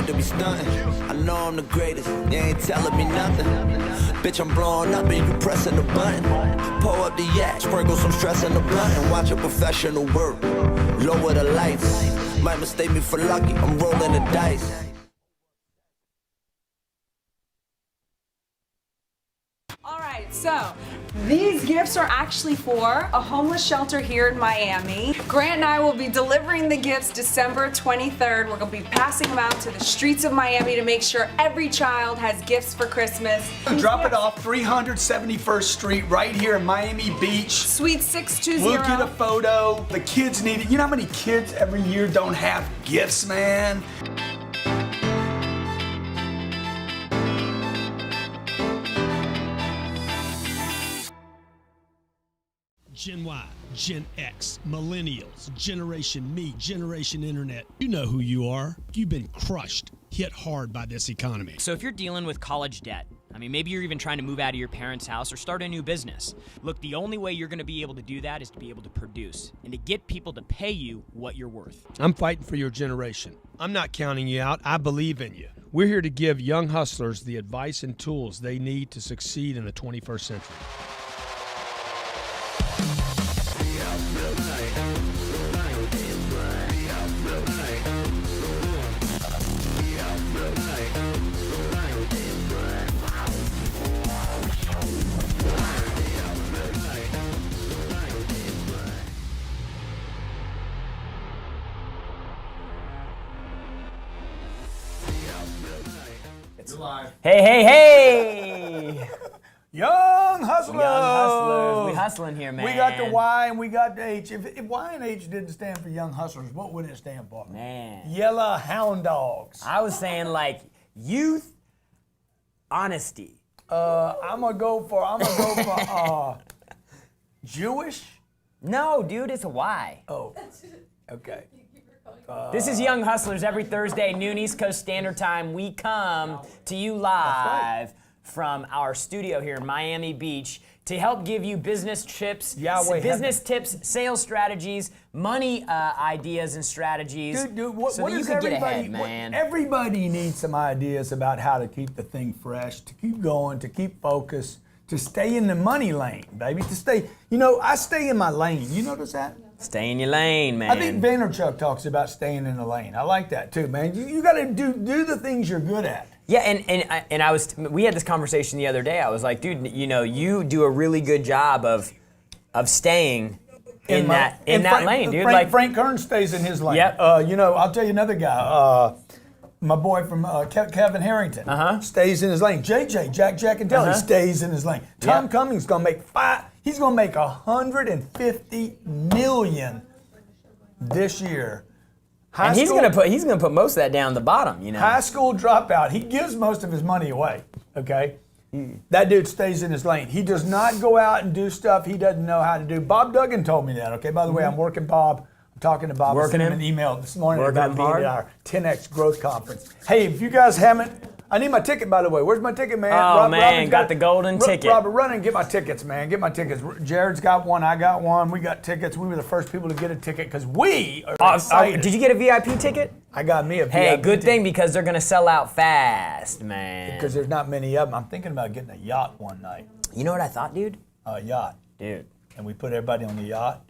to be stunting. I know I'm the greatest, you ain't telling me nothing. Bitch, I'm blowing up and you pressing the button. Pull up the yak, sprinkle some stress in the blunt, and watch a professional work. Lower the lights, might mistake me for lucky, I'm rolling the dice. All right, so these gifts are actually for a homeless shelter here in Miami. Grant and I will be delivering the gifts December 23rd. We're gonna be passing them out to the streets of Miami to make sure every child has gifts for Christmas. Drop it off 371st Street right here in Miami Beach. Suite 620. We'll get a photo. The kids need it. You know how many kids every year don't have gifts, man? Gen Y, Gen X, Millennials, Generation Me, Generation Internet. You know who you are. You've been crushed, hit hard by this economy. So if you're dealing with college debt, maybe you're even trying to move out of your parents' house or start a new business. Look, the only way you're gonna be able to do that is to be able to produce and to get people to pay you what you're worth. I'm fighting for your generation. I'm not counting you out. I believe in you. We're here to give young hustlers the advice and tools they need to succeed in the 21st century. Hey, hey, hey! Young hustlers! Young hustlers, we hustling here, man. We got the Y and we got the H. If Y and H didn't stand for young hustlers, what would it stand for? Man. Yellow hound dogs. I was saying like youth, honesty. I'm gonna go for Jewish. No, dude, it's a Y. Oh, okay. This is Young Hustlers every Thursday, noon East Coast Standard Time. We come to you live from our studio here in Miami Beach to help give you business tips, tips, sales strategies, money ideas and strategies. Dude, what that you is could get everybody? ahead, man. Everybody needs some ideas about how to keep the thing fresh, to keep going, to keep focused, to stay in the money lane, baby. To stay, I stay in my lane. You notice that? Stay in your lane, man. I think Vaynerchuk talks about staying in the lane. I like that too, man. You got to do the things you're good at. Yeah, and we had this conversation the other day. I was like, dude, you do a really good job of staying in that lane, dude. Frank Kern stays in his lane. Yep. I'll tell you another guy. My boy from Kevin Harrington stays in his lane. Jack and Taylor stays in his lane. Tom Cummings gonna make He's gonna make $150 million this year. He's gonna put most of that down the bottom, High school dropout. He gives most of his money away. Okay. That dude stays in his lane. He does not go out and do stuff he doesn't know how to do. Bob Duggan told me that. Okay. By the way, I'm working Bob. I'm talking to Bob. Working him? An email this morning Working about him being hard? at our 10X growth conference. Hey, if you guys haven't, I need my ticket, by the way. Where's my ticket, man? Robin's got the golden ticket. Robert, run and get my tickets, man. Get my tickets. Jared's got one. I got one. We got tickets. We were the first people to get a ticket because we are excited. Did you get a VIP ticket? I got me a VIP Hey, good ticket. thing because they're going to sell out fast, man. Because there's not many of them. I'm thinking about getting a yacht one night. You know what I thought, dude? A yacht. Dude. And we put everybody on the yacht.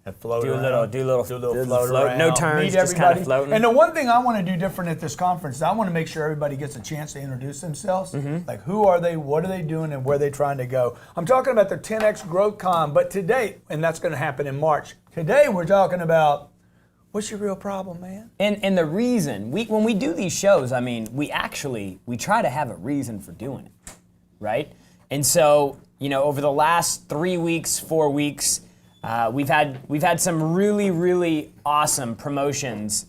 And float Do a around. little float float. around. No turns, Meet just kind of everybody. floating. And the one thing I want to do different at this conference is I want to make sure everybody gets a chance to introduce themselves. Like who are they, what are they doing, and where are they trying to go. I'm talking about the 10X Growth Con, but today, and that's going to happen in March. Today we're talking about what's your real problem, man? And the reason, when we do these shows, we try to have a reason for doing it, right? And so, over the last 3 weeks, 4 weeks, we've had some really, really awesome promotions,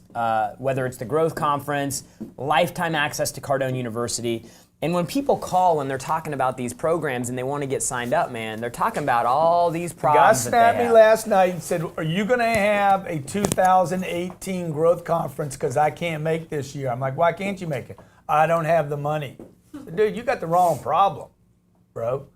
whether it's the Growth Conference, lifetime access to Cardone University. And when people call and they're talking about these programs and they want to get signed up, man, they're talking about all these problems. The guy snapped me last night and said, are you going to have a 2018 Growth Conference because I can't make this year? I'm like, why can't you make it? I don't have the money. Dude, you got the wrong problem, bro.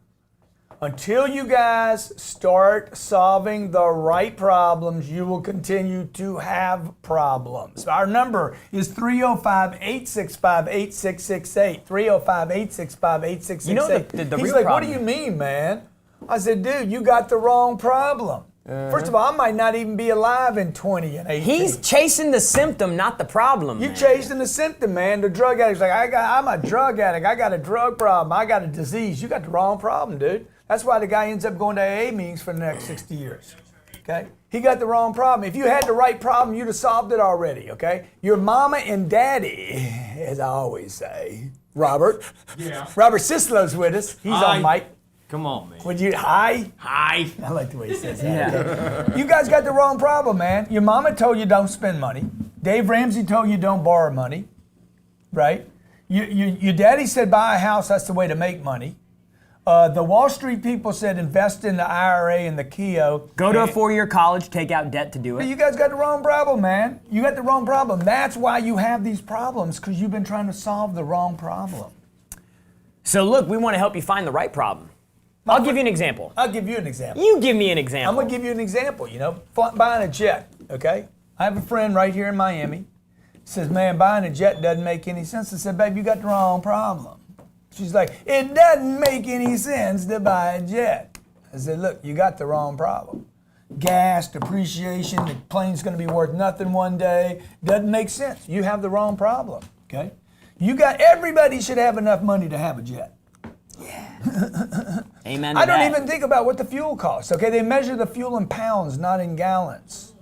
Until you guys start solving the right problems, you will continue to have problems. Our number is 305-865-8668. 305-865-8668. You know the He's real like, problem. what do you mean, man? I said, dude, you got the wrong problem. First of all, I might not even be alive in 20 and 18. He's chasing the symptom, not the problem. You're man. chasing the symptom, man. The drug addict's like, I'm a drug addict. I got a drug problem. I got a disease. You got the wrong problem, dude. That's why the guy ends up going to AA meetings for the next 60 years. Okay? He got the wrong problem. If you had the right problem, you'd have solved it already, okay? Your mama and daddy, as I always say. Robert. Yeah. Robert Sislow's with us. He's on mic. Come on, man. Would you, hi? Hi. I like the way he says that. Yeah. You guys got the wrong problem, man. Your mama told you don't spend money. Dave Ramsey told you don't borrow money, right? Your daddy said buy a house, that's the way to make money. The Wall Street people said invest in the IRA and the KEO. Go to a 4-year college, take out debt to do it. You guys got the wrong problem, man. You got the wrong problem. That's why you have these problems, because you've been trying to solve the wrong problem. So look, we want to help you find the right problem. I'll give you an example. I'll give you an example. You give me an example. I'm going to give you an example, buying a jet, okay? I have a friend right here in Miami. Says, man, buying a jet doesn't make any sense. I said, babe, you got the wrong problem. She's like, it doesn't make any sense to buy a jet. I said, look, you got the wrong problem. Gas, depreciation, the plane's going to be worth nothing one day. Doesn't make sense. You have the wrong problem, okay? Everybody should have enough money to have a jet. Amen to I don't that. even think about what the fuel costs, okay? They measure the fuel in pounds, not in gallons.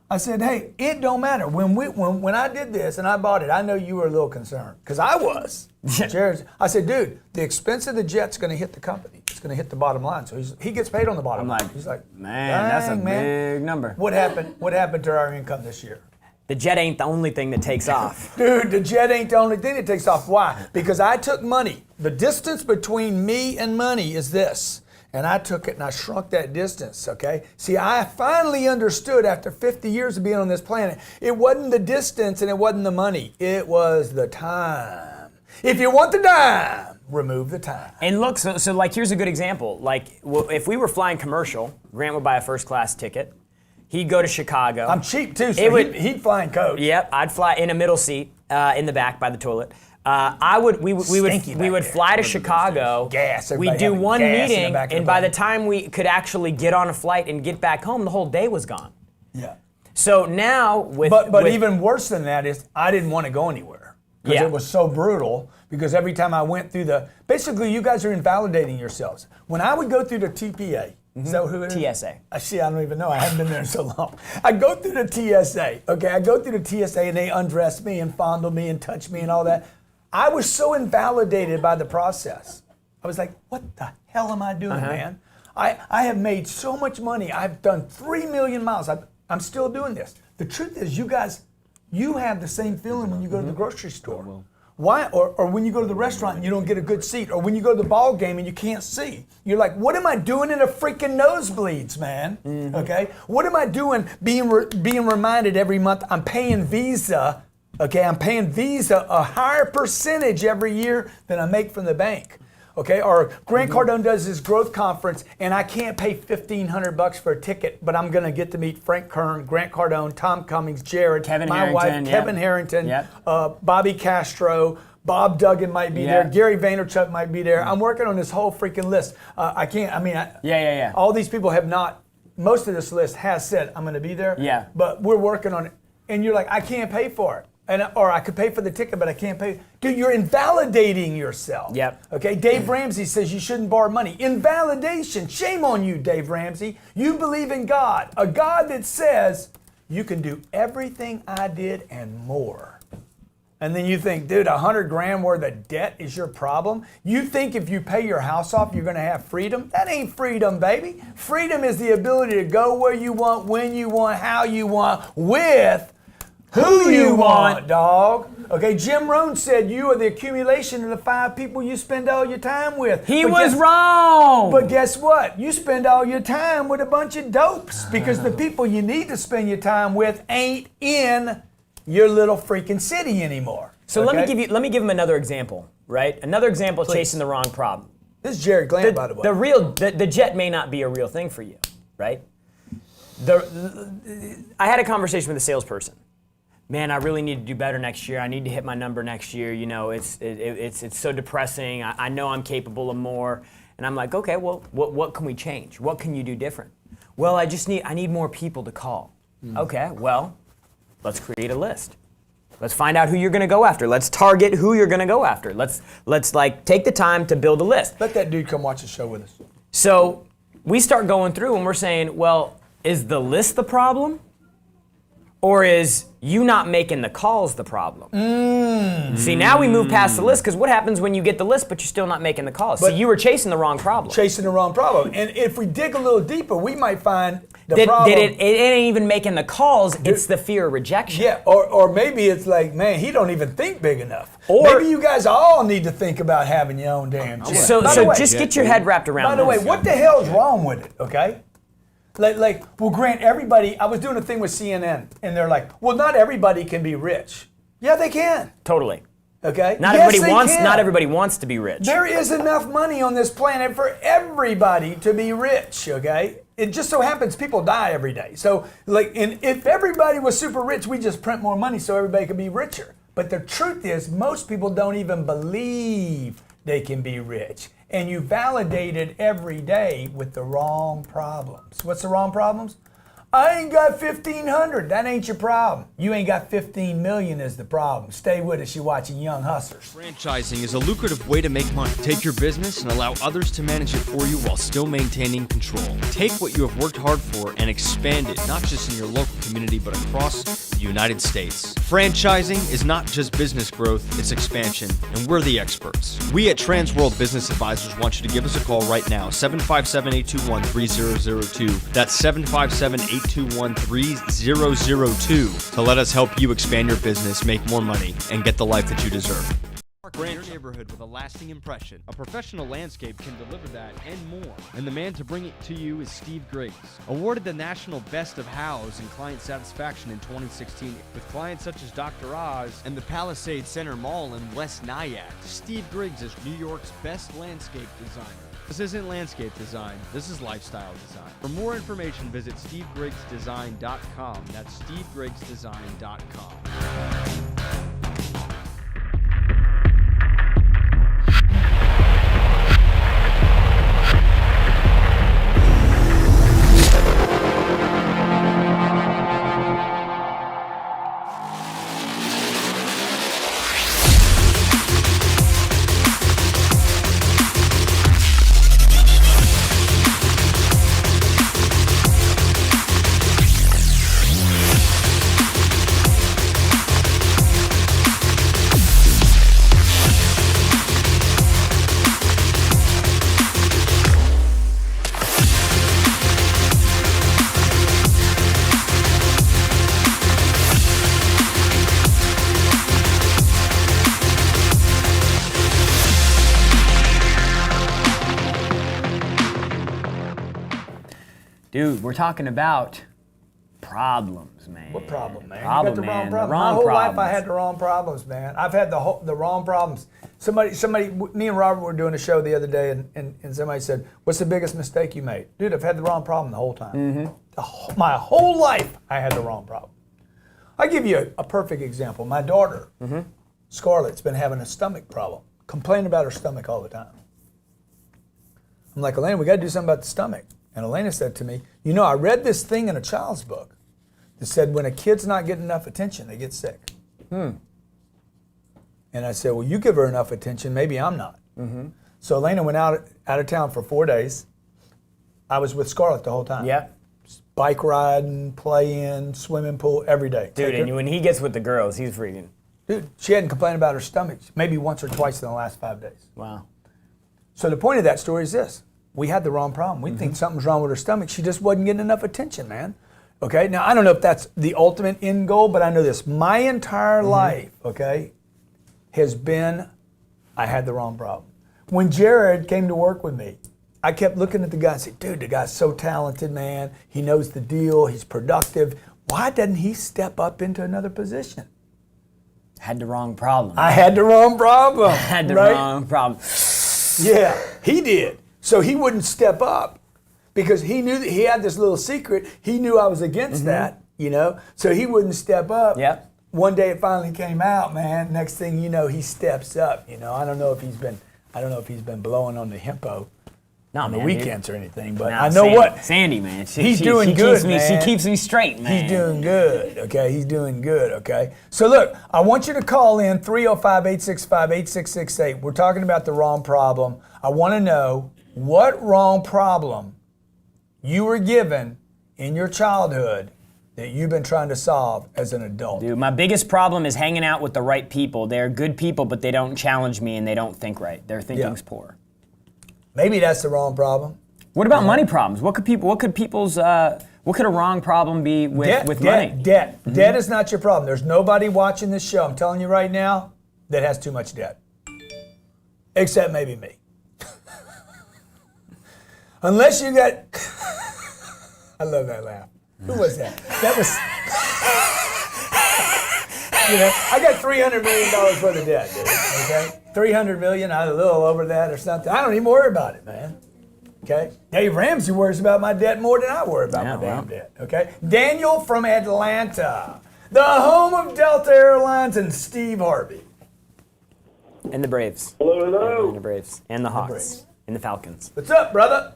I said, hey, it don't matter. When I did this and I bought it, I know you were a little concerned, because I was. Jared, I said, dude, the expense of the jet's going to hit the company. It's going to hit the bottom line. So he gets paid on the bottom line. He's like, man, that's a big number. What happened to our income this year? The jet ain't the only thing that takes off. Dude, the jet ain't the only thing that takes off. Why? Because I took money. The distance between me and money is this. And I took it and I shrunk that distance, okay? See, I finally understood after 50 years of being on this planet, it wasn't the distance and it wasn't the money. It was the time. If you want the dime, remove the time. And look, so like here's a good example. Like if we were flying commercial, Grant would buy a first class ticket. He'd go to Chicago. I'm cheap too, so he'd fly in coach. Yep, I'd fly in a middle seat in the back by the toilet. We would fly to Chicago. Gas. We'd do one meeting, and by the plane. time we could actually get on a flight and get back home, the whole day was gone. Yeah. So now with But even worse than that is I didn't want to go anywhere because Yeah. it was so brutal. Because every time I went through basically you guys are invalidating yourselves. When I would go through the TPA, is that who it is? TSA. I don't even know. I haven't been there in so long. I go through the TSA. Okay, I go through the TSA and they undress me and fondle me and touch me and all that. I was so invalidated by the process. I was like, what the hell am I doing, man? I have made so much money. I've done 3 million miles. I'm still doing this. The truth is, you guys, you have the same feeling when you go to the grocery store. Why? Or when you go to the restaurant and you don't get a good seat, or when you go to the ball game and you can't see. You're like, what am I doing in the freaking nosebleeds, man? Okay? What am I doing being reminded every month I'm paying Visa, okay? I'm paying Visa a higher percentage every year than I make from the bank. Okay, or Grant Cardone does his growth conference, and I can't pay $1,500 for a ticket, but I'm gonna get to meet Frank Kern, Grant Cardone, Tom Cummings, Jared, Kevin my Harrington, wife, yep. Kevin Harrington, Yep. Bobby Castro, Bob Duggan might be Yeah. there, Gary Vaynerchuk might be there. I'm working on this whole freaking list. Yeah. All these people have not. Most of this list has said I'm gonna be there. Yeah. But we're working on it, and you're like, I can't pay for it. Or I could pay for the ticket, but I can't pay. Dude, you're invalidating yourself. Yep. Okay, Dave Ramsey says you shouldn't borrow money. Invalidation. Shame on you, Dave Ramsey. You believe in God. A God that says you can do everything I did and more. And then you think, dude, $100,000 worth of debt is your problem? You think if you pay your house off, you're gonna have freedom? That ain't freedom, baby. Freedom is the ability to go where you want, when you want, how you want, with who you want, dog. Okay, Jim Rohn said you are the accumulation of the 5 people you spend all your time with. He was wrong. But guess what? You spend all your time with a bunch of dopes because the people you need to spend your time with ain't in your little freaking city anymore. So okay? let me give him another example, right? Another example of chasing the wrong problem. This is Jared Glant, by the way. The jet may not be a real thing for you, right? I had a conversation with a salesperson. Man, I really need to do better next year. I need to hit my number next year. You know, it's so depressing. I know I'm capable of more. And I'm like, okay, well, what can we change? What can you do different? Well, I need more people to call. Okay, well, let's create a list. Let's find out who you're going to go after. Let's target who you're going to go after. Let's like take the time to build a list. Let that dude come watch the show with us. So we start going through and we're saying, well, is the list the problem? Or is you not making the calls the problem? See, now we move past the list, because what happens when you get the list but you're still not making the calls? But See, you were chasing the wrong problem. Chasing the wrong problem. And if we dig a little deeper, we might find the problem. It ain't even making the calls, it's the fear of rejection. Yeah, or maybe it's like, man, he don't even think big enough. Or maybe you guys all need to think about having your own damn jet. So just get your head wrapped around By the way, this. what the hell is wrong with it, okay? Well, Grant, everybody, I was doing a thing with CNN, and they're like, well, not everybody can be rich. Yeah, they can, Totally. okay? Not Yes, everybody can. wants to be rich. There is enough money on this planet for everybody to be rich, okay? It just so happens people die every day. So, and if everybody was super rich, we just print more money so everybody could be richer. But the truth is, most people don't even believe they can be rich. And you validate it every day with the wrong problems. What's the wrong problems? I ain't got 1,500. That ain't your problem. You ain't got 15 million is the problem. Stay with us. You're watching Young Hustlers. Franchising is a lucrative way to make money. Take your business and allow others to manage it for you while still maintaining control. Take what you have worked hard for and expand it, not just in your local community, but across the United States. Franchising is not just business growth, it's expansion, and we're the experts. We at Transworld Business Advisors want you to give us a call right now, 757-821-3002. That's 757-821-3002 to let us help you expand your business, make more money, and get the life that you deserve. Brand your neighborhood with a lasting impression. A professional landscape can deliver that and more. And the man to bring it to you is Steve Griggs. Awarded the National Best of Hows in Client Satisfaction in 2016 with clients such as Dr. Oz and the Palisades Center Mall in West Nyack. Steve Griggs is New York's best landscape designer. This isn't landscape design, this is lifestyle design. For more information, visit SteveGriggsDesign.com. That's SteveGriggsDesign.com. Dude, we're talking about problems, man. What problem, man? Problem, you got the man. wrong problem. The wrong My whole life I problems. had the wrong problems, man. I've had the wrong problems. Somebody, me and Robert were doing a show the other day, and somebody said, "What's the biggest mistake you made?" Dude, I've had the wrong problem the whole time. My whole life, I had the wrong problem. I'll give you a perfect example. My daughter, Scarlett's been having a stomach problem, complaining about her stomach all the time. I'm like, Elena, we got to do something about the stomach. And Elena said to me, you know, I read this thing in a child's book that said when a kid's not getting enough attention, they get sick. And I said, well, you give her enough attention, maybe I'm not. So Elena went out of town for 4 days. I was with Scarlett the whole time. Yeah. Bike riding, playing, swimming pool, every day. Dude, and when he gets with the girls, he's freaking. Dude, she hadn't complained about her stomach maybe once or twice in the last 5 days. Wow. So the point of that story is this. We had the wrong problem. We think something's wrong with her stomach. She just wasn't getting enough attention, man. Okay, now I don't know if that's the ultimate end goal, but I know this. My entire life, okay, has been, I had the wrong problem. When Jared came to work with me, I kept looking at the guy and said, dude, the guy's so talented, man. He knows the deal. He's productive. Why doesn't he step up into another position? Had the wrong problem. I had the wrong problem. Had the right? wrong problem. Yeah, He did. So he wouldn't step up because he knew that he had this little secret. He knew I was against that, you know, so he wouldn't step up. Yep. One day it finally came out, man. Next thing you know, he steps up. You know, I don't know if he's been blowing on the hippo on the weekends or anything, but I know what. Sandy, man. He's doing good, man. She keeps me straight, man. He's doing good, okay? He's doing good, okay? So look, I want you to call in 305-865-8668. We're talking about the wrong problem. I want to know what wrong problem you were given in your childhood that you've been trying to solve as an adult. Dude, my biggest problem is hanging out with the right people. They're good people, but they don't challenge me and they don't think right. Their thinking's poor. Maybe that's the wrong problem. What about money problems? What could a wrong problem be with money? Debt. Debt is not your problem. There's nobody watching this show, I'm telling you right now, that has too much debt. Except maybe me. Unless you got, I love that laugh. Who was that? That was, you know, I got $300 million worth of debt, dude, okay? 300 million, I'm a little over that or something. I don't even worry about it, man. Okay? Dave Ramsey worries about my debt more than I worry about my damn debt. Okay? Daniel from Atlanta, the home of Delta Airlines and Steve Harvey. And the Braves. Hello. And the Braves. And the Hawks. Braves. And the Falcons. What's up, brother?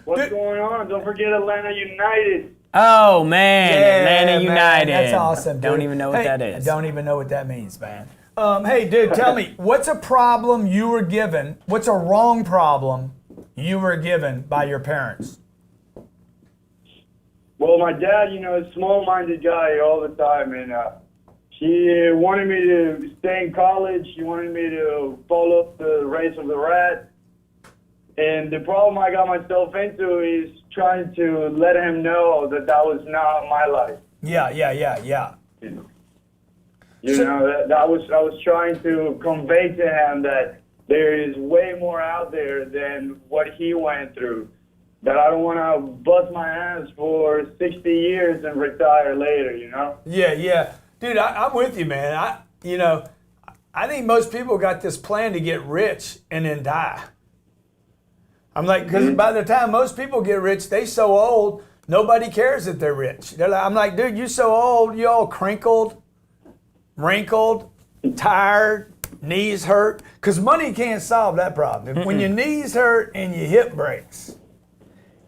What's going on? Don't forget Atlanta United. Oh, man. Atlanta man, United. That's awesome, dude. Don't even know what Hey, that is. I don't even know what that means, man. Hey, dude, tell me, what's a problem you were given? What's a wrong problem you were given by your parents? Well, my dad, you know, is a small-minded guy all the time, and he wanted me to stay in college. He wanted me to follow up the race of the rat. And the problem I got myself into is trying to let him know that that was not my life. Yeah. You know, that I was trying to convey to him that there is way more out there than what he went through. That I don't want to bust my ass for 60 years and retire later, you know? Yeah. Dude, I'm with you, man. I think most people got this plan to get rich and then die. I'm like, because by the time most people get rich, they so old, nobody cares that they're rich. I'm like, dude, you so old, you all crinkled, wrinkled, tired, knees hurt. Because money can't solve that problem. When your knees hurt and your hip breaks,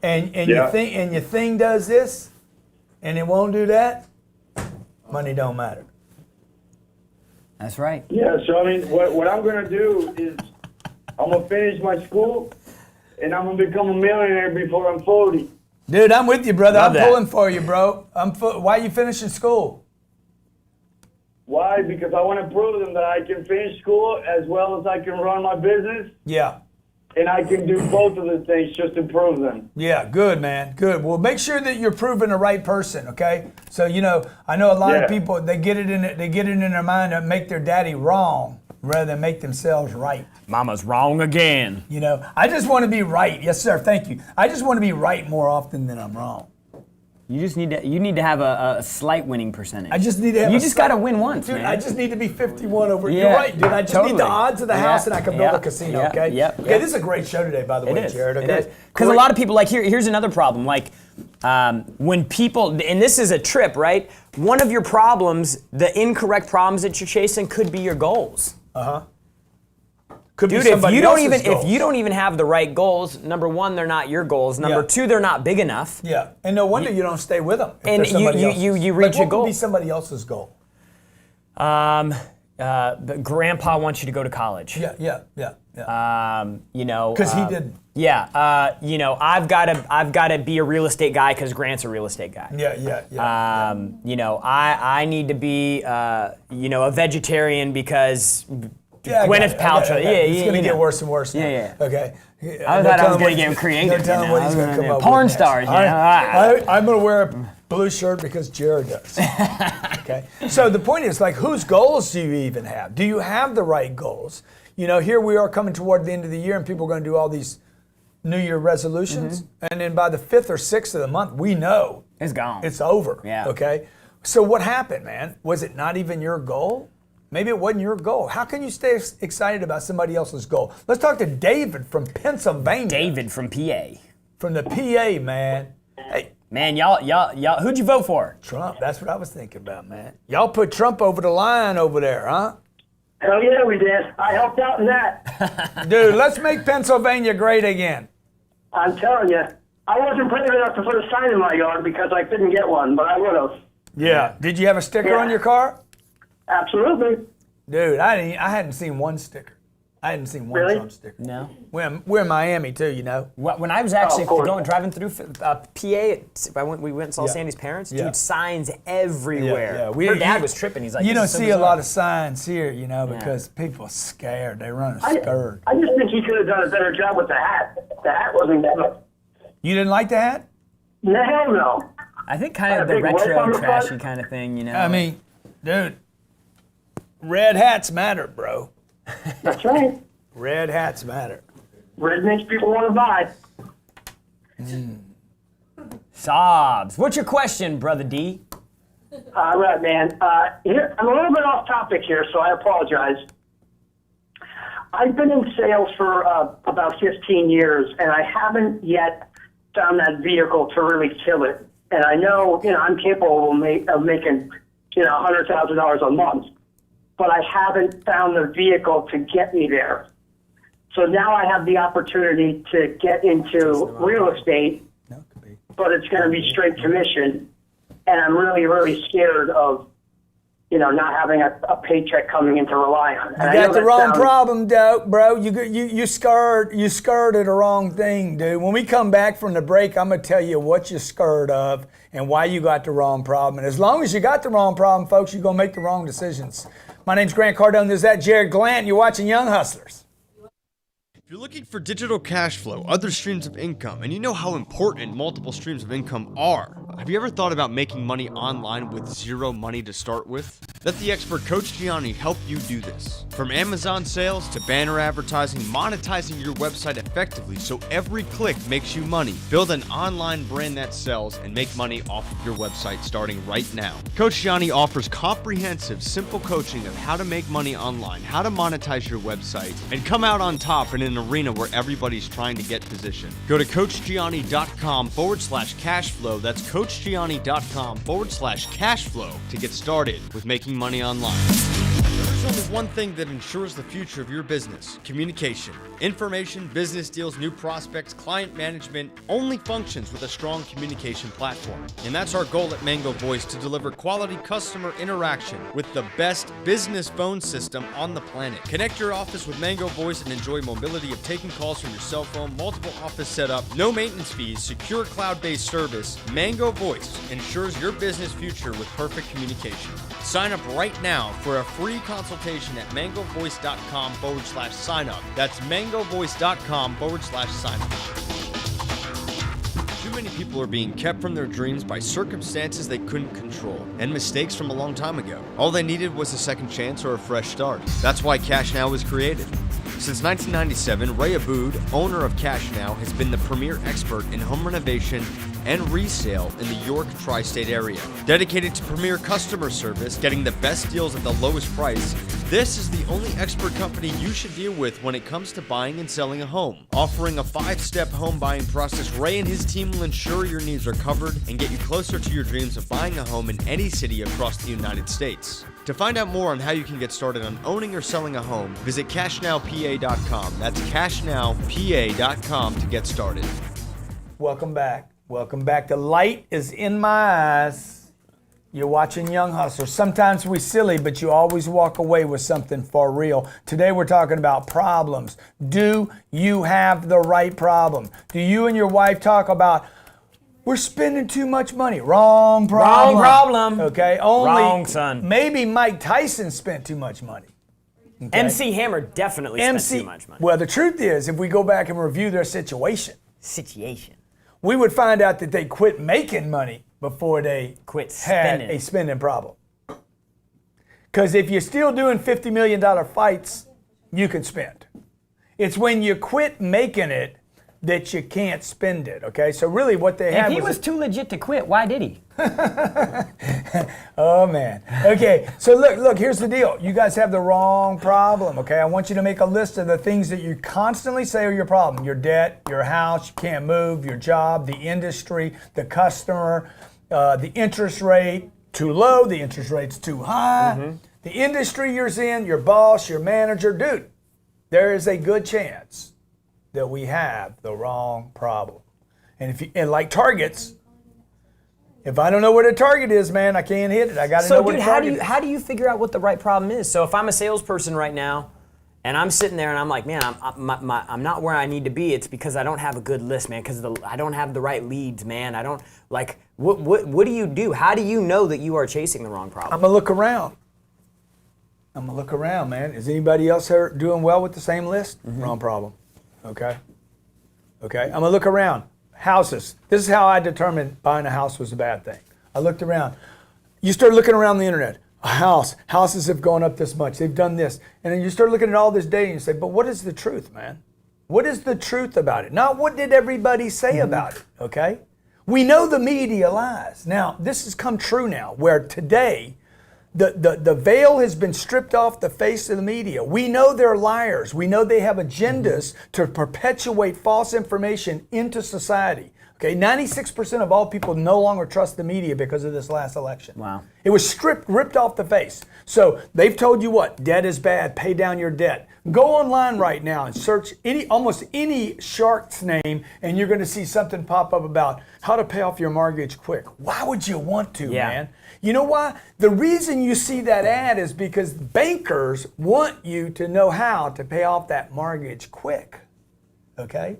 and your thing does this, and it won't do that, money don't matter. That's right. Yeah, so I mean, what I'm going to do is I'm going to finish my school, and I'm going to become a millionaire before I'm 40. Dude, I'm with you, brother. Love I'm that. pulling for you, bro. Why are you finishing school? Why? Because I want to prove them that I can finish school as well as I can run my business, Yeah. and I can do both of the things just to prove them. Yeah, good, man. Good. Well, make sure that you're proving the right person, okay? So, you know, I know a lot of people, they get it in their mind to make their daddy wrong rather than make themselves right. Mama's wrong again. You know, I just want to be right. Yes, sir. Thank you. I just want to be right more often than I'm wrong. You need to have a slight winning percentage. I just need to have You just got to win once, Dude, man. I just need to be 51 over. Yeah, You're right, dude. I just need the totally. odds of the house and I can build a casino, okay? Yep. Okay, this is a great show today, by the way, Jared. Okay? It is. Because a lot of people, like, here's another problem. Like, when people, and this is a trip, right? One of your problems, the incorrect problems that you're chasing could be your goals. Could Dude, be somebody else's goals. if you don't even have the right goals, number one, they're not your goals. Number two, they're not big enough. Yeah, and no wonder you don't stay with them. If And they're somebody you else's. reach Like, your what goal. would be somebody else's goal? But grandpa wants you to go to college. Yeah. You know, Because he didn't. Yeah, you know, I've got to be a real estate guy because Grant's a real estate guy. Yeah. You know, I need to be, you know, a vegetarian because Yeah, Gwyneth Paltrow. Yeah, it's going to you get know. worse and worse. Now. Yeah. Okay. I thought I was going to get creative. Don't tell him what he's going to come up with. Porn next. stars, you All know. right. I'm going to wear a blue shirt because Jared does. Okay. So the point is, like, whose goals do you even have? Do you have the right goals? You know, here we are coming toward the end of the year, and people are going to do all these New Year resolutions, and then by the 5th or 6th of the month, we know It's gone. it's over. Yeah. Okay. So what happened, man? Was it not even your goal? Maybe it wasn't your goal. How can you stay excited about somebody else's goal? Let's talk to David from Pennsylvania. David from PA. From the PA, man. Hey, Man, y'all, who'd you vote for? Trump. That's what I was thinking about, man. Y'all put Trump over the line over there, huh? Hell yeah, we did. I helped out in that. Dude, let's make Pennsylvania great again. I'm telling you, I wasn't brave enough to put a sign in my yard because I couldn't get one, but I would have. Yeah. Did you have a sticker Yeah. on your car? Absolutely. Dude, I hadn't seen one sticker. I hadn't seen one Really? Trump sticker. No. We're in Miami too, you know. When I was actually of course. driving through PA, we went and saw Yeah. Sandy's parents. Yeah. Dude, signs everywhere. Yeah. Her dad was tripping. He's like, you "This don't is so see a bizarre." lot of signs here, you know, because people are scared. They run scared. I just think he could have done a better job with the hat. The hat wasn't good. You didn't like the hat? No, hell no. I think kind Had of a the big rope retro on the front? trashy kind of thing, you know. I mean, dude, red hats matter, bro. That's right. Red hats matter. Red makes people want to buy. Sobs. What's your question, brother D? All right, man. Here, I'm a little bit off topic here, so I apologize. I've been in sales for about 15 years, and I haven't yet found that vehicle to really kill it. And I know, I'm capable of making, $100,000 a month, but I haven't found the vehicle to get me there. So now I have the opportunity to get into real estate, but it's going to be straight commission. And I'm really, really scared of, not having a paycheck coming in to rely on. And I You know got the that wrong sounds- problem, Dope, bro. You skirted the wrong thing, dude. When we come back from the break, I'm gonna tell you what you're scared of and why you got the wrong problem. And as long as you got the wrong problem, folks, you're gonna make the wrong decisions. My name's Grant Cardone. This is that Jared Glant. You're watching Young Hustlers. If you're looking for digital cash flow, other streams of income, and you know how important multiple streams of income are, have you ever thought about making money online with zero money to start with? Let the expert Coach Gianni help you do this. From Amazon sales to banner advertising, monetizing your website effectively so every click makes you money. Build an online brand that sells and make money off of your website starting right now. Coach Gianni offers comprehensive, simple coaching of how to make money online, how to monetize your website, and come out on top in an arena where everybody's trying to get positioned. Go to CoachGianni.com/cashflow. That's CoachGianni.com/cashflow to get started with making money online. There's only one thing that ensures the future of your business: communication. Information, business deals, new prospects, client management only functions with a strong communication platform. And that's our goal at Mango Voice, to deliver quality customer interaction with the best business phone system on the planet. Connect your office with Mango Voice and enjoy mobility of taking calls from your cell phone, multiple office setup, no maintenance fees, secure cloud-based service. Mango Voice ensures your business future with perfect communication. Sign up right now for a free consultation at mangovoice.com/signup. That's mangovoice.com/signup. Too many people are being kept from their dreams by circumstances they couldn't control and mistakes from a long time ago. All they needed was a second chance or a fresh start. That's why Cash Now was created. Since 1997, Ray Abood, owner of Cash Now, has been the premier expert in home renovation and resale in the York tri-state area. Dedicated to premier customer service, getting the best deals at the lowest price, this is the only expert company you should deal with when it comes to buying and selling a home. Offering a 5-step home buying process, Ray and his team will ensure your needs are covered and get you closer to your dreams of buying a home in any city across the United States. To find out more on how you can get started on owning or selling a home, visit cashnowpa.com. That's cashnowpa.com to get started. Welcome back. Welcome back. The light is in my eyes. You're watching Young Hustlers. Sometimes we're silly, but you always walk away with something for real. Today we're talking about problems. Do you have the right problem? Do you and your wife talk about, we're spending too much money? Wrong problem. Wrong problem. Okay, only Wrong, son. Maybe Mike Tyson spent too much money. Okay? MC Hammer definitely spent too much money. Well, the truth is, if we go back and review their situation, we would find out that they quit making money before they Quit had spending. a spending problem. Because if you're still doing $50 million fights, you can spend. It's when you quit making it that you can't spend it. Okay, so really what they If had he was too legit to quit, why did he? Oh man. Okay, so look, here's the deal. You guys have the wrong problem, okay? I want you to make a list of the things that you constantly say are your problem. Your debt, your house, you can't move, your job, the industry, the customer, the interest rate too low, the interest rate's too high, the industry you're in, your boss, your manager. Dude, there is a good chance that we have the wrong problem. And like targets, if I don't know what a target is, man, I can't hit it. I got to know what a target is. How do you figure out what the right problem is? So if I'm a salesperson right now, and I'm sitting there and I'm like, man, I'm not where I need to be. It's because I don't have a good list, man. Because I don't have the right leads, man. I don't like. What do you do? How do you know that you are chasing the wrong problem? I'm gonna look around. Man. Is anybody else here doing well with the same list? Wrong problem. Okay. I'm gonna look around. Houses. This is how I determined buying a house was a bad thing. I looked around. You start looking around the internet. Houses have gone up this much. They've done this. And then you start looking at all this data and you say, but what is the truth, man? What is the truth about it? Not what did everybody say about it, okay? We know the media lies. Now, this has come true now, where today, the veil has been stripped off the face of the media. We know they're liars. We know they have agendas to perpetuate false information into society. Okay, 96% of all people no longer trust the media because of this last election. Wow. It was ripped off the face. So they've told you what? Debt is bad. Pay down your debt. Go online right now and search almost any shark's name, and you're going to see something pop up about how to pay off your mortgage quick. Why would you want to, man? You know why? The reason you see that ad is because bankers want you to know how to pay off that mortgage quick. Okay?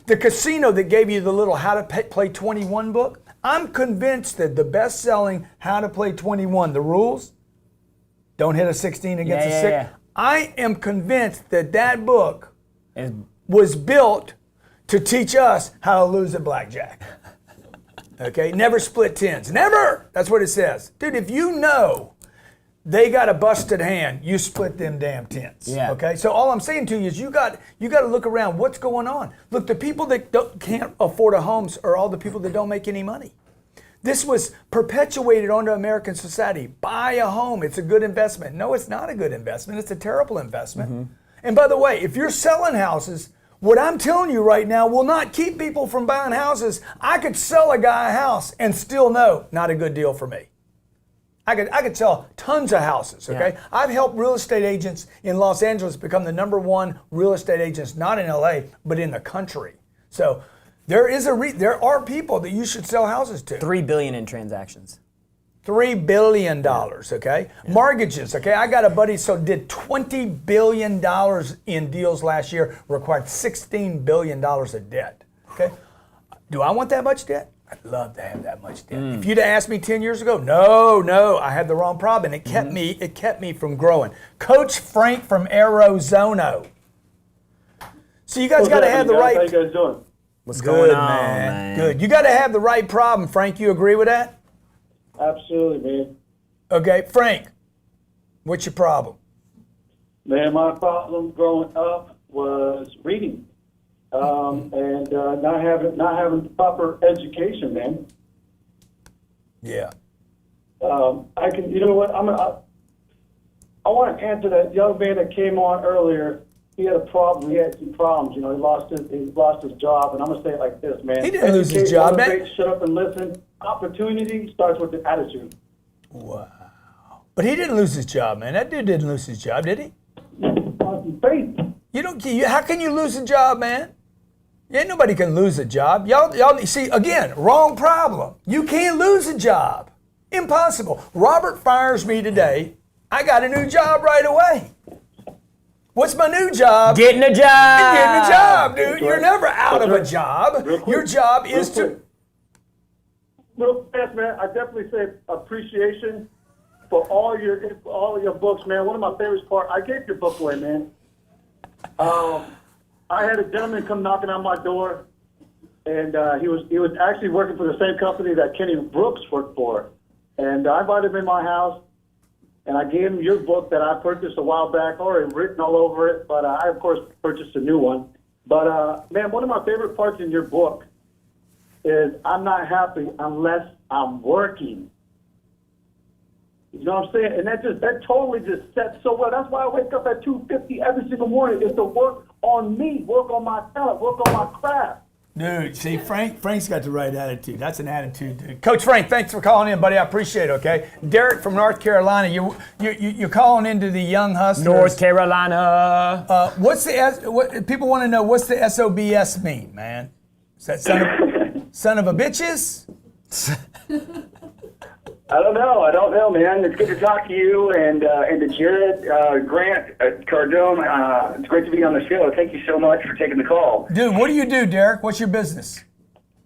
The casino that gave you the little How to Play 21 book, I'm convinced that the best-selling How to Play 21, the rules, don't hit a 16 against a 6. Yeah. I am convinced that that book was built to teach us how to lose at blackjack. Okay? Never split tens. Never! That's what it says. Dude, if you know they got a busted hand, you split them damn tents. Yeah. Okay? So all I'm saying to you is you got to look around. What's going on? Look, the people that can't afford a home are all the people that don't make any money. This was perpetuated onto American society. Buy a home. It's a good investment. No, it's not a good investment. It's a terrible investment. And by the way, if you're selling houses, what I'm telling you right now will not keep people from buying houses. I could sell a guy a house and still know not a good deal for me. I could sell tons of houses, okay? Yeah. I've helped real estate agents in Los Angeles become the #1 real estate agents, not in LA, but in the country. So there are people that you should sell houses to. $3 billion in transactions. $3 billion, okay? Yeah. Mortgages, okay? I got a buddy did $20 billion in deals last year, required $16 billion of debt, okay? Do I want that much debt? I'd love to have that much debt. If you'd have asked me 10 years ago, no, I had the wrong problem. And it kept me from growing. Coach Frank from Arizona. So you guys got to have the right. How you guys doing? What's going on, man? Good. You got to have the right problem, Frank. You agree with that? Absolutely, man. Okay, Frank, what's your problem? Man, my problem growing up was reading. And not having proper education, man. Yeah. You know what? I want to answer that young man that came on earlier. He had a problem. He had some problems. You know, he lost his job. And I'm gonna say it like this, man. He didn't lose his job, man. Shut up and listen. Opportunity starts with the attitude. Wow. But he didn't lose his job, man. That dude didn't lose his job, did he? Faith. How can you lose a job, man? Ain't nobody can lose a job. Y'all see, again, wrong problem. You can't lose a job. Impossible. Robert fires me today. I got a new job right away. What's my new job? Getting a job. Getting a job, dude. You're never out of a job. Your job is to... Real fast, man. I definitely say appreciation for all your books, man. One of my favorite parts, I gave your book away, man. I had a gentleman come knocking on my door, and he was actually working for the same company that Kenny Brooks worked for. And I invited him in my house, and I gave him your book that I purchased a while back, already written all over it, but I, of course, purchased a new one. But man, one of my favorite parts in your book is I'm not happy unless I'm working. You know what I'm saying? And that totally just sets so well. That's why I wake up at 2:50 every single morning, is to work on me, work on my talent, work on my craft. Dude, see, Frank's got the right attitude. That's an attitude, dude. Coach Frank, thanks for calling in, buddy. I appreciate it, okay? Derek from North Carolina, you're calling into the Young Hustlers. North Carolina. What people want to know, what's the SOBS mean, man? Is that son of a bitches? I don't know, man. It's good to talk to you and to Jared, Grant, Cardone. It's great to be on the show. Thank you so much for taking the call. Dude, what do you do, Derek? What's your business?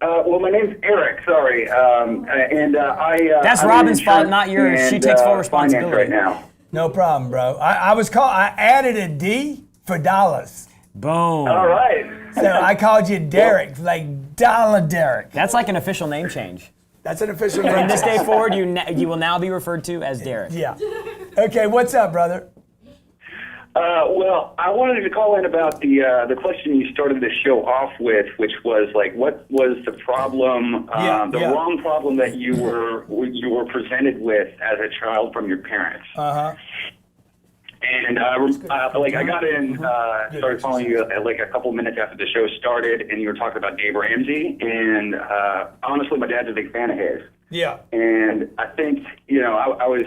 Well, my name's Eric. Sorry, That's I'm Robin's in fault, insurance not yours. She and, takes full finance responsibility. right now. No problem, bro. I added a D for dollars. Boom. All right. So I called you Derek, like Dollar Derek. That's like an official name change. That's an official From name. this day forward, you will now be referred to as Derek. Yeah. Okay, what's up, brother? Well, I wanted to call in about the question you started the show off with, which was like, what was the problem, wrong problem that you were presented with as a child from your parents? And I got in, started following you like a couple minutes after the show started, and you were talking about Dave Ramsey, and honestly, my dad's a big fan of his. Yeah. And I think, I was,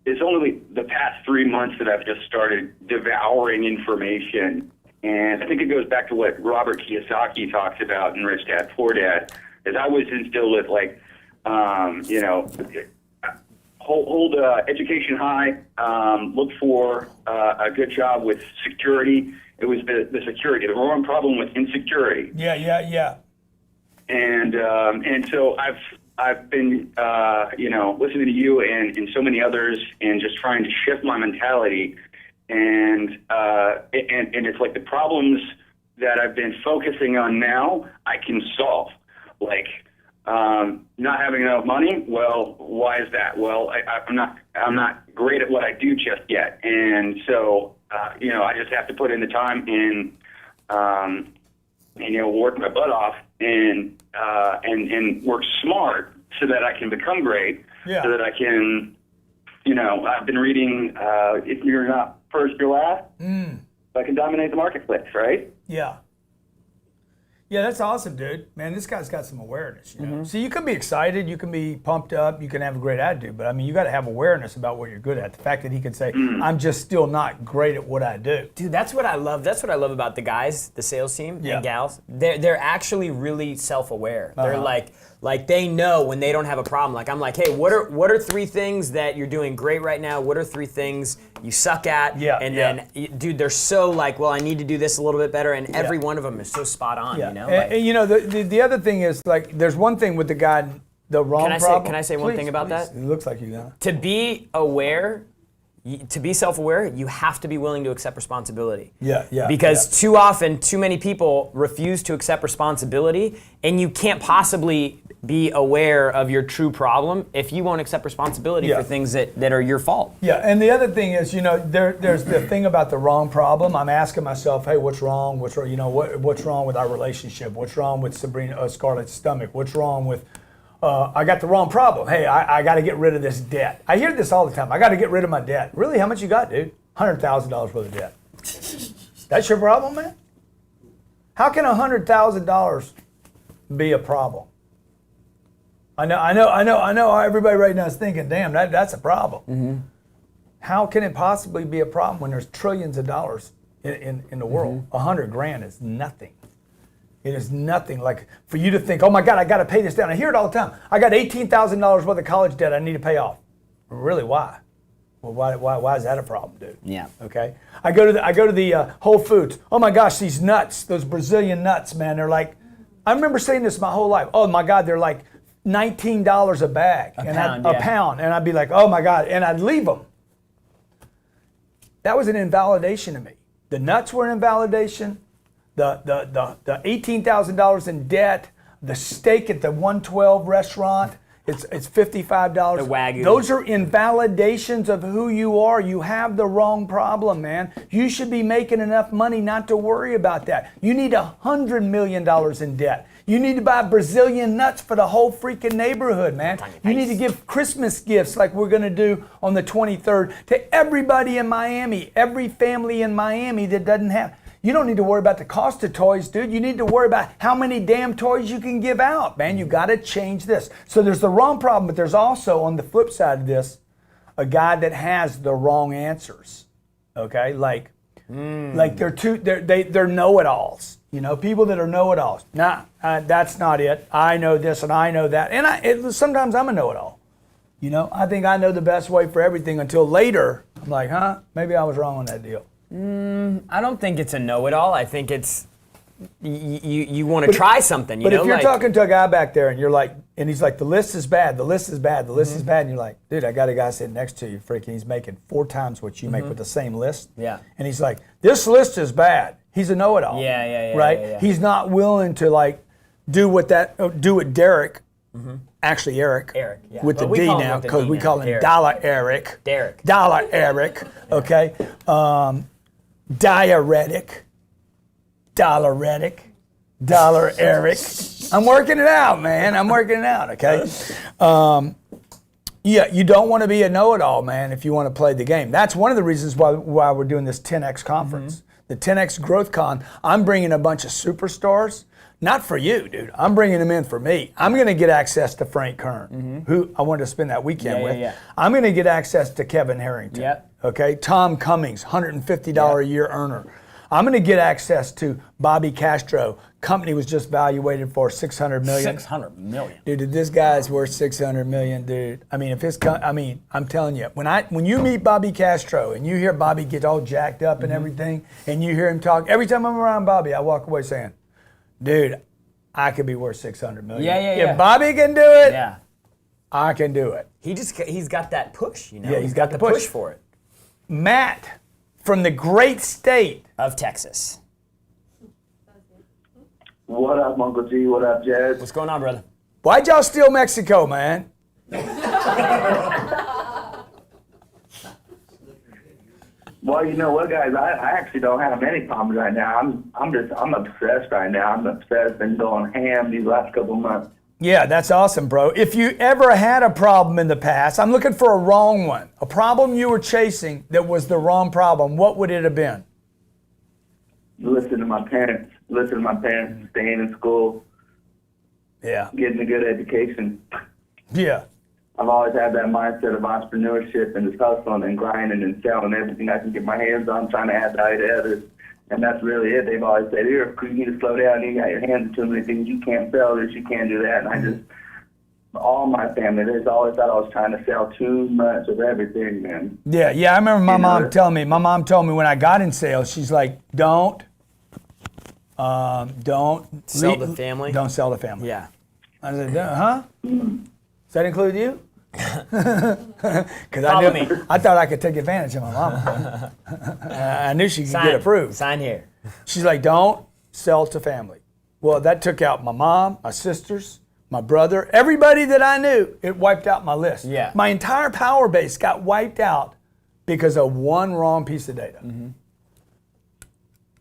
it's only the past 3 months that I've just started devouring information. And I think it goes back to what Robert Kiyosaki talks about in Rich Dad, Poor Dad, is I was instilled with like, hold education high, look for a good job with security. It was the security, the wrong problem with insecurity. Yeah. And so I've been listening to you and so many others and just trying to shift my mentality, and it's like the problems that I've been focusing on now I can solve, like not having enough money. Well, why is that? Well, I'm not great at what I do just yet, and so I just have to put in the time and work my butt off and work smart so that I can become great. Yeah. So that I can, I've been reading If You're Not First, You're Last. So I can dominate the marketplace, right? Yeah. Yeah, that's awesome, dude. Man, this guy's got some awareness, you know. So you can be excited, you can be pumped up, you can have a great attitude, but I mean, you got to have awareness about what you're good at. The fact that he can say, I'm just still not great at what I do. Dude, that's what I love. That's what I love about the guys, the sales team Yeah. and gals. They're actually really self-aware. They're like they know when they don't have a problem. Like I'm like, hey, what are 3 things that you're doing great right now? What are 3 things you suck at? Yeah, And yeah. then, dude, they're so like, well, I need to do this a little bit better, and every one of them is so spot on. Yeah. You know. The other thing is, like, there's one thing with the guy, the wrong problem. Can I say one thing about that? It looks like you know. To be aware, to be self-aware, you have to be willing to accept responsibility. Yeah. Because too often, too many people refuse to accept responsibility, and you can't possibly be aware of your true problem if you won't accept responsibility Yeah. for things that are your fault. Yeah, and the other thing is, there's the thing about the wrong problem. I'm asking myself, hey, what's wrong? What's wrong? What's wrong with our relationship? What's wrong with Scarlett's stomach? What's wrong with? I got the wrong problem. Hey, I got to get rid of this debt. I hear this all the time. I got to get rid of my debt. Really? How much you got, dude? $100,000 worth of debt. That's your problem, man? How can $100,000 be a problem? I know. Everybody right now is thinking, damn, that's a problem. How can it possibly be a problem when there's trillions of dollars in the world? $100,000 is nothing. It is nothing. Like for you to think, oh my God, I got to pay this down. I hear it all the time. I got $18,000 worth of college debt I need to pay off. Really, why? Well, why is that a problem, dude? Yeah. Okay. I go to the Whole Foods. Oh my gosh, these nuts, those Brazilian nuts, man. They're like, I remember saying this my whole life. Oh my God, they're like $19 a bag. A pound. And I'd be like, oh my God. And I'd leave them. That was an invalidation to me. The nuts were an invalidation. The $18,000 in debt, the steak at the 112 restaurant, It's $55. The Wagyu. Those are invalidations of who you are. You have the wrong problem, man. You should be making enough money not to worry about that. You need $100 million in debt. You need to buy Brazilian nuts for the whole freaking neighborhood, man. You need to give Christmas gifts like we're going to do on the 23rd to everybody in Miami, every family in Miami that doesn't have. You don't need to worry about the cost of toys, dude. You need to worry about how many damn toys you can give out, man. You got to change this. So there's the wrong problem, but there's also, on the flip side of this, a guy that has the wrong answers. Okay? Like they're know-it-alls. You know, people that are know-it-alls. Nah, that's not it. I know this and I know that. And sometimes I'm a know-it-all. You know, I think I know the best way for everything until later. I'm like, maybe I was wrong on that deal. I don't think it's a know-it-all. I think it's you want to try something. But if you're talking to a guy back there and you're like, and he's like, the list is bad, the list is bad, the list is bad, and you're like, dude, I got a guy sitting next to you, freaking, he's making 4 times what you make with the same list. Yeah. And he's like, this list is bad. He's a know-it-all. Yeah. Right? Yeah. He's not willing to like do what Derek. Actually, Eric. Eric, yeah. With But the we D call him now, with the because D we now. call him Derek. Dollar Eric. Derek. Dollar Eric. Okay. Diuretic. Dollar Eric. I'm working it out, man. I'm working it out, okay? Yeah, you don't want to be a know-it-all, man, if you want to play the game. That's one of the reasons why we're doing this 10X conference. The 10X Growth Con, I'm bringing a bunch of superstars. Not for you, dude. I'm bringing them in for me. I'm going to get access to Frank Kern, who I wanted to spend that weekend with. Yeah. I'm going to get access to Kevin Harrington. Yep. Okay, Tom Cummings, $150 a year earner. I'm going to get access to Bobby Castro. Company was just valuated for $600 million. $600 million. Dude, this guy's worth $600 million, dude. I mean, I'm telling you, when you meet Bobby Castro and you hear Bobby get all jacked up and everything, and you hear him talk, every time I'm around Bobby, I walk away saying, dude, I could be worth $600 million. Yeah. If Bobby can do it, Yeah. I can do it. He's got that push, you know. Yeah, he's got the push for it. Matt, from the great state Of Texas. What up, Uncle G? What up, Jazz? What's going on, brother? Why'd y'all steal Mexico, man? Well, you know what, guys? I actually don't have any problems right now. I'm obsessed right now. I'm obsessed and going ham these last couple months. Yeah, that's awesome, bro. If you ever had a problem in the past, I'm looking for a wrong one. A problem you were chasing that was the wrong problem, what would it have been? Listen to my parents, staying in school, Yeah. getting a good education. Yeah. I've always had that mindset of entrepreneurship and just hustling and grinding and selling everything I can get my hands on, trying to add value to others. And that's really it. They've always said, here, you need to slow down. You got your hands in too many things. You can't sell this. You can't do that. And all my family, they've always thought I was trying to sell too much of everything, man. Yeah. I remember my mom told me when I got in sales, she's like, don't Sell the family? Don't sell the family. Yeah. I said, huh? Does that include you? Because Follow me. I thought I could take advantage of my mama. I knew she could get approved. Sign here. She's like, don't sell to family. Well, that took out my mom, my sisters, my brother, everybody that I knew. It wiped out my list. Yeah. My entire power base got wiped out because of one wrong piece of data.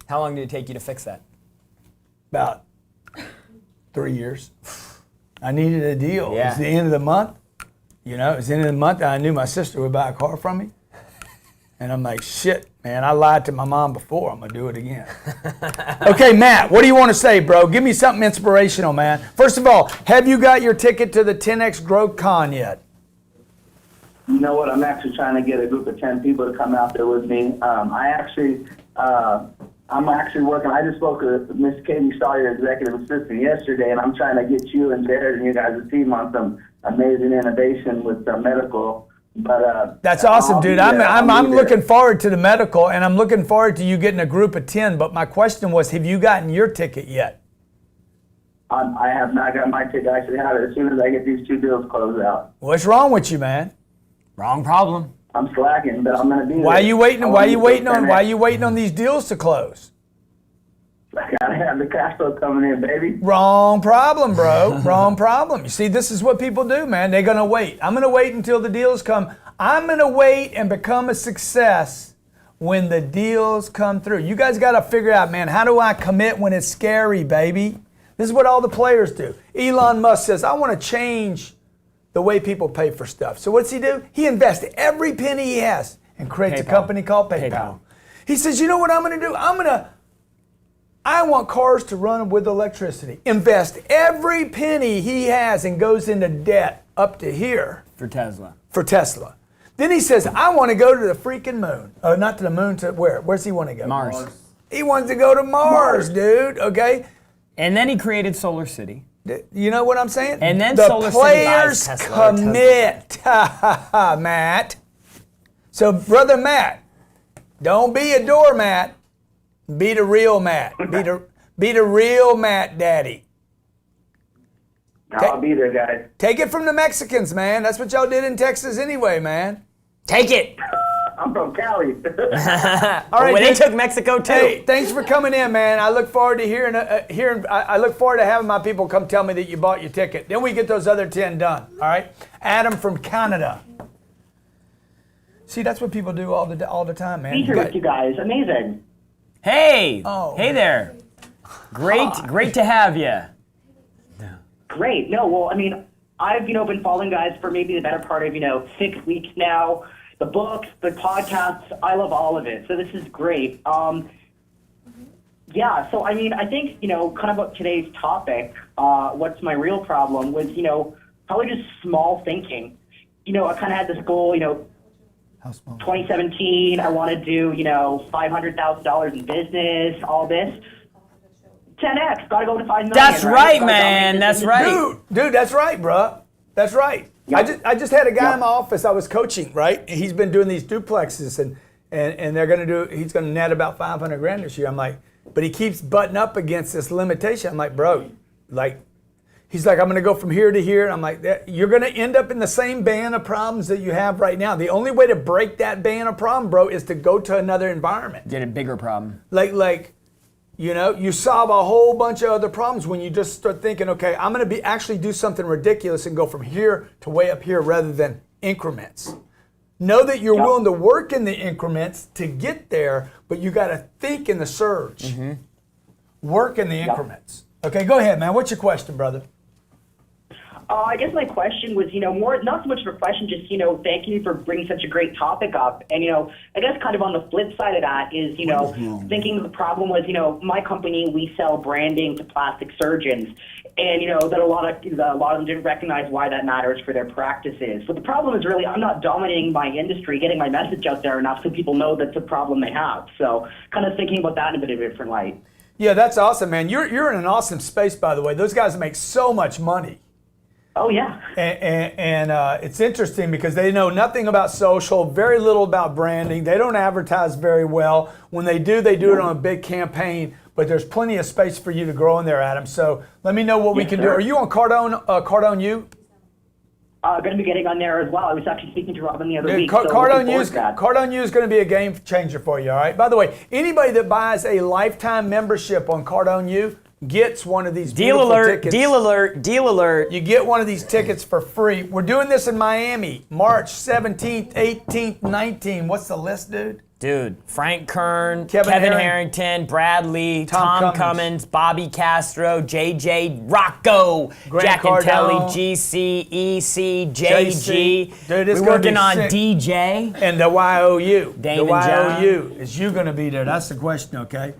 How long did it take you to fix that? About 3 years. I needed a deal. Yeah. It was the end of the month. You know, it was the end of the month. I knew my sister would buy a car from me. And I'm like, shit, man, I lied to my mom before. I'm going to do it again. Okay, Matt, what do you want to say, bro? Give me something inspirational, man. First of all, have you got your ticket to the 10X Growth Con yet? You know what? I'm actually trying to get a group of 10 people to come out there with me. I'm actually working. I just spoke to Miss Katie Stahl, your executive assistant, yesterday, and I'm trying to get you and Jared and you guys' team on some amazing innovation with medical. But that's awesome, dude. I'm looking forward to the medical, and I'm looking forward to you getting a group of 10. But my question was, have you gotten your ticket yet? I have not got my ticket. I should have it as soon as I get these 2 deals closed out. What's wrong with you, man? Wrong problem. I'm slacking, but I'm going to be Why are there. you waiting? Why are you waiting on these deals to close? I gotta have the cash flow coming in, baby. Wrong problem, bro. Wrong problem. You see, this is what people do, man. They're going to wait. I'm going to wait until the deals come. I'm going to wait and become a success when the deals come through. You guys got to figure out, man, how do I commit when it's scary, baby? This is what all the players do. Elon Musk says, I want to change the way people pay for stuff. So what's he do? He invests every penny he has and creates a company called PayPal. He says, you know what I'm going to do? I want cars to run with electricity. Invest every penny he has and goes into debt up to here. For Tesla. Then he says, I want to go to the freaking moon. Oh, not to the moon, to where? Where's he want to go? Mars. He wants to go to Mars, dude, okay? And then he created Solar City. You know what I'm saying? And then the Solar City players buys Tesla, commit, Matt. So, brother Matt, don't be a doormat. Be the real Matt. Be the real Matt daddy. I'll be there, guys. Take it from the Mexicans, man. That's what y'all did in Texas anyway, man. Take it. I'm from Cali. All right, well, they dude. took Mexico too. Hey, thanks for coming in, man. I look forward to hearing. I look forward to having my people come tell me that you bought your ticket. Then we get those other 10 done. All right. Adam from Canada. See, that's what people do all the time, man. Feature with you guys. Amazing. Hey. Oh. Hey there. Great to have you. Great. No, well, I mean, I've, been following guys for maybe the better part of, 6 weeks now. The books, the podcasts, I love all of it. So this is great. Yeah, so I mean, I think, kind of about today's topic, what's my real problem was, probably just small thinking. I kind of had this goal, How small? 2017, I want to do, $500,000 in business, all this. 10x, gotta go to 5 million. That's right, Gotta man. make That's this right. Dude, that's right, bruh. That's right. Yep. I just had a guy Yep. in my office I was coaching, right? And he's been doing these duplexes and he's gonna net about 500 grand this year. I'm like, but he keeps butting up against this limitation. I'm like, bro, he's like, I'm gonna go from here to here. And I'm like, you're gonna end up in the same band of problems that you have right now. The only way to break that band of problem, bro, is to go to another environment. Get a bigger problem. You solve a whole bunch of other problems when you just start thinking, okay, I'm going to actually do something ridiculous and go from here to way up here rather than increments. Know that you're willing to work in the increments to get there, but you got to think in the surge. Mm-hmm. Work in the increments. Okay, go ahead, man. What's your question, brother? I guess my question was, more, not so much of a question, just, thank you for bringing such a great topic up. And, I guess kind of on the flip side of that is, thinking the problem was, my company, we sell branding to plastic surgeons. And, that a lot of them didn't recognize why that matters for their practices. But the problem is really, I'm not dominating my industry, getting my message out there enough so people know that's a problem they have. So kind of thinking about that in a bit of a different light. Yeah, that's awesome, man. You're in an awesome space, by the way. Those guys make so much money. Oh, yeah. And it's interesting because they know nothing about social, very little about branding. They don't advertise very well. When they do it on a big campaign. But there's plenty of space for you to grow in there, Adam. So let me know what we can do. Are you on Cardone U? Going to be getting on there as well. I was actually speaking to Robin the other week. Cardone U is going to be a game changer for you, all right? By the way, anybody that buys a lifetime membership on Cardone U gets one of these beautiful tickets. Deal alert. You get one of these tickets for free. We're doing this in Miami, March 17th, 18th, 19th. What's the list, dude? Dude, Frank Kern, Kevin Harrington, Brad Lee, Tom Cummins, Bobby Castro, JJ Rocco, Grant Jack Cardone, and Telly, GC, EC, JG. Dude, it's We're gonna be working on sick. DJ. And the YOU. Damon the YOU. Is you going to be there? That's the question, okay?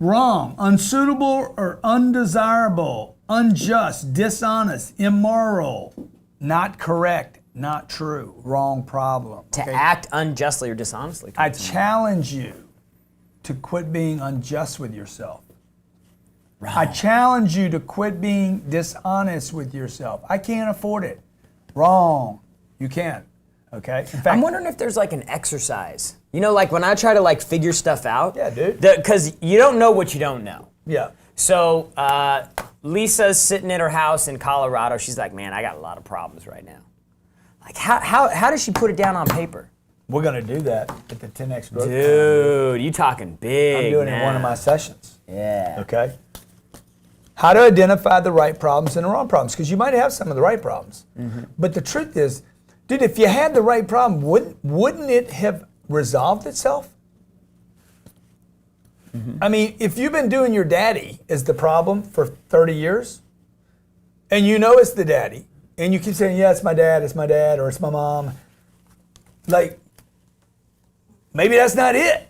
Wrong. Unsuitable or undesirable. Unjust. Dishonest. Immoral. Not correct. Not true. Wrong problem. To act unjustly or dishonestly. I challenge you to quit being unjust with yourself. Wrong. I challenge you to quit being dishonest with yourself. I can't afford it. Wrong. You can't. Okay? In fact, I'm wondering if there's like an exercise. Like when I try to like figure stuff out. Yeah, dude. Because you don't know what you don't know. Yeah. So Lisa's sitting at her house in Colorado. She's like, man, I got a lot of problems right now. Like how does she put it down on paper? We're going to do that at the 10X Growth. Dude, you talking big. I'm doing it in now. one of my sessions. Yeah. Okay? How to identify the right problems and the wrong problems, because you might have some of the right problems. But the truth is, dude, if you had the right problem, wouldn't it have resolved itself? I mean, if you've been doing your daddy as the problem for 30 years, and you know it's the daddy, and you keep saying, yeah, it's my dad, or it's my mom, like, maybe that's not it.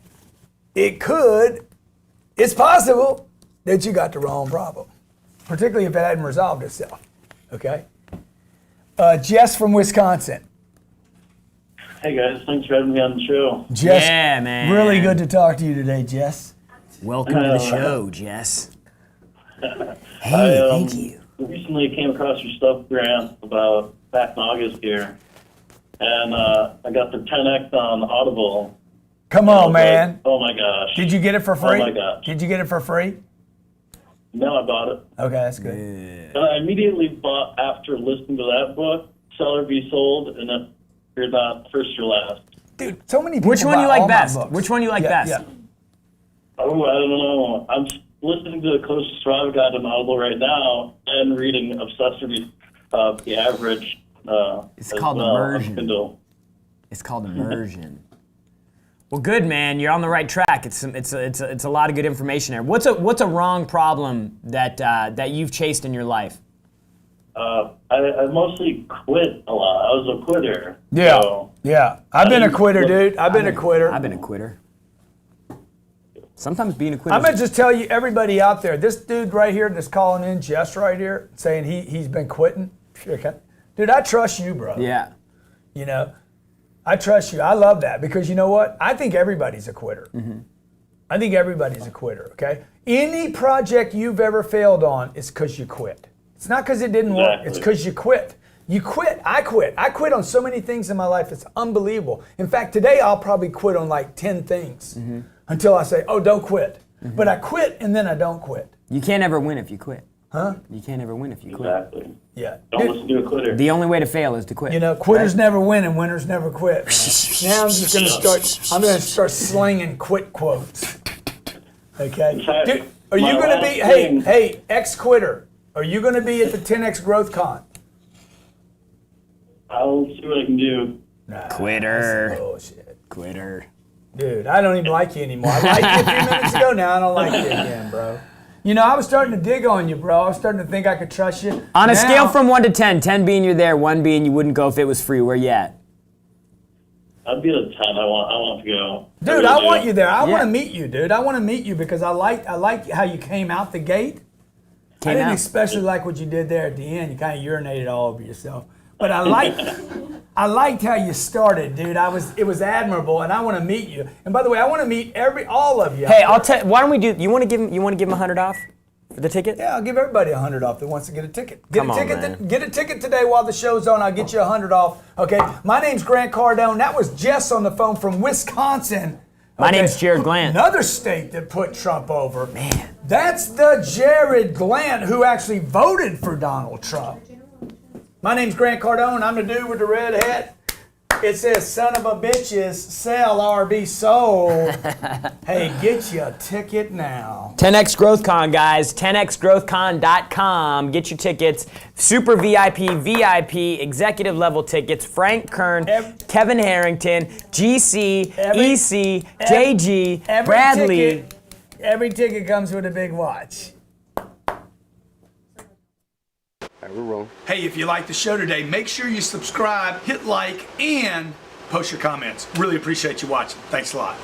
It's possible that you got the wrong problem, particularly if it hadn't resolved itself, okay? Jess from Wisconsin. Hey guys, thanks for having me on the show. Jess, Yeah, man. really good to talk to you today, Jess. Welcome to the show, Jess. Hey, thank you. Recently came across your stuff, Grant, about back in August here, and I got the 10X on Audible. Come I on, was man. like, oh my gosh. Did you get it for free? Oh my gosh. Did you get it for free? No, I bought it. Okay, that's good. And I immediately bought after listening to that book, Sell or Be Sold, and if you're not first, you're last. Dude, so many people Which one buy you like all my best? books. Which one you like best? Yeah. Oh, I don't know. I'm listening to the closest I've got on Audible right now and reading Obsessed or Be The Average. It's as called well on Immersion. Kindle. It's called Immersion. Well, good, man. You're on the right track. It's a lot of good information there. What's a wrong problem that you've chased in your life? I mostly quit a lot. I was a quitter. Yeah. So, Yeah. I've been a quitter, dude. I've been a quitter. I've been a quitter. Sometimes being a quitter. I'm gonna just tell you, everybody out there, this dude right here that's calling in, Jess right here, saying he's been quitting. Dude, I trust you, bro. Yeah. You know, I trust you. I love that because you know what? I think everybody's a quitter. I think everybody's a quitter, okay? Any project you've ever failed on is because you quit. It's not because it didn't work. It's because you quit. You quit. I quit. I quit on so many things in my life. It's unbelievable. In fact, today I'll probably quit on like 10 things until I say, oh, don't quit. But I quit and then I don't quit. You can't ever win if you quit. Huh? You can't ever win if you quit. exactly. Yeah. Don't listen to a quitter. The only way to fail is to quit. You know, quitters never win and winners never quit. Man. Now I'm gonna start slinging quit quotes. Okay? Dude, are you My gonna be, last thing- hey, ex-quitter, are you gonna be at the 10X Growth Con? I'll see what I can do. Quitter. That's bullshit. Quitter. Dude, I don't even like you anymore. I liked you a few minutes ago, now I don't like you again, bro. You know, I was starting to dig on you, bro. I was starting to think I could trust you. On a Now- scale from 1 to 10, 10 being you're there, 1 being you wouldn't go if it was free, where you at? I'd be at a 10. I want to go. Dude, really I do. want you there. I want Yeah. to meet you, dude. I want to meet you because I like how you came out the gate. I didn't out. especially like what you did there at the end. You kind of urinated all over yourself. But I liked how you started, dude. It was admirable, and I want to meet you. And by the way, I want to meet all of you. Hey, I'll tell. Why don't we do? You want to give him $100 off for the ticket? Yeah, I'll give everybody $100 off that wants to get a ticket. Come on, man. Get a ticket today while the show's on. I'll get you $100 off. Okay. My name's Grant Cardone. That was Jess on the phone from Wisconsin. My Okay. name's Jared Glant. Another state that put Trump over. Man. That's the Jared Glant who actually voted for Donald Trump. My name's Grant Cardone. I'm the dude with the red hat. It says, son of a bitches, sell or be sold. Hey, get you a ticket now. 10X Growth Con, guys. 10xgrowthcon.com. Get your tickets. Super VIP, VIP, executive level tickets. Frank Kern, Kevin Harrington, GC, EC, JG, Bradley. Every ticket comes with a big watch. Hey, if you like the show today, make sure you subscribe, hit like, and post your comments. Really appreciate you watching. Thanks a lot.